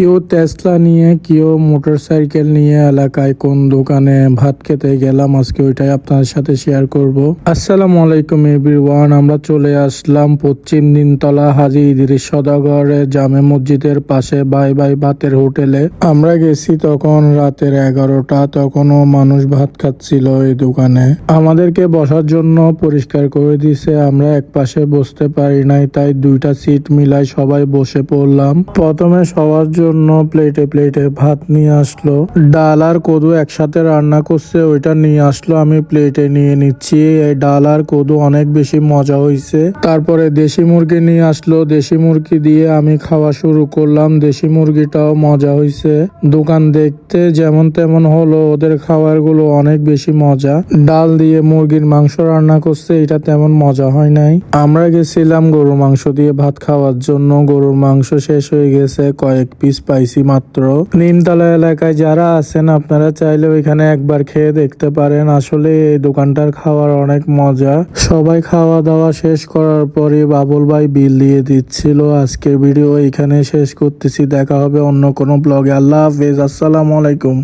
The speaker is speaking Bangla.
কেউ টেসলা নিয়ে, কেউ মোটরসাইকেল নিয়ে এলাকায় কোন দোকানে ভাত খেতে গেলাম আজকে ওইটাই আপনাদের সাথে শেয়ার করব। আসসালামু আলাইকুম এভরিওয়ান, আমরা চলে আসলাম পশ্চিম দিনতলা হাজী ইদ্রিস সওদাগরে জামে মসজিদের পাশে বাই বাই ভাতের হোটেলে। আমরা গেছি তখন রাতের 11টা, তখনও মানুষ ভাত খাচ্ছিল এই দোকানে। আমাদেরকে বসার জন্য পরিষ্কার করে দিছে, আমরা এক পাশে বসতে পারি নাই, তাই দুইটা সিট মিলাই সবাই বসে পড়লাম। প্রথমে সবার জন্য প্লেটে প্লেটে ভাত নিয়ে আসলো, ডাল আর কদু একসাথে রান্না করছে, ওইটা নিয়ে আসলো, আমি প্লেটে নিয়ে নিচ্ছি। এই ডাল আর কদু অনেক বেশি মজা হয়েছে। তারপরে দেশি মুরগি নিয়ে আসলো, দেশি মুরগি দিয়ে আমি খাওয়া শুরু করলাম। দেশি মুরগিটাও মজা হয়েছে, দোকান দেখতে যেমন তেমন হলো, ওদের খাবার গুলো অনেক বেশি মজা। ডাল দিয়ে মুরগির মাংস রান্না করছে, এটা তেমন মজা হয় নাই। আমরা গেছিলাম গরুর মাংস দিয়ে ভাত খাওয়ার জন্য, গরুর মাংস শেষ হয়ে গেছে, কয়েক পিস পাইছি মাত্র। নিমতলা এলাকায় যারা আছেন আপনারা চাইলে ওইখানে একবার খেয়ে দেখতে পারেন, আসলে এই দোকানটার খাবার অনেক মজা। সবাই খাওয়া দাওয়া শেষ করার পরে বাবুল ভাই বিল দিয়ে দিচ্ছিল। আজকের ভিডিও এখানে শেষ করতেছি, দেখা হবে অন্য কোনো ব্লগে। আল্লাহ হাফেজ, আসসালামু আলাইকুম।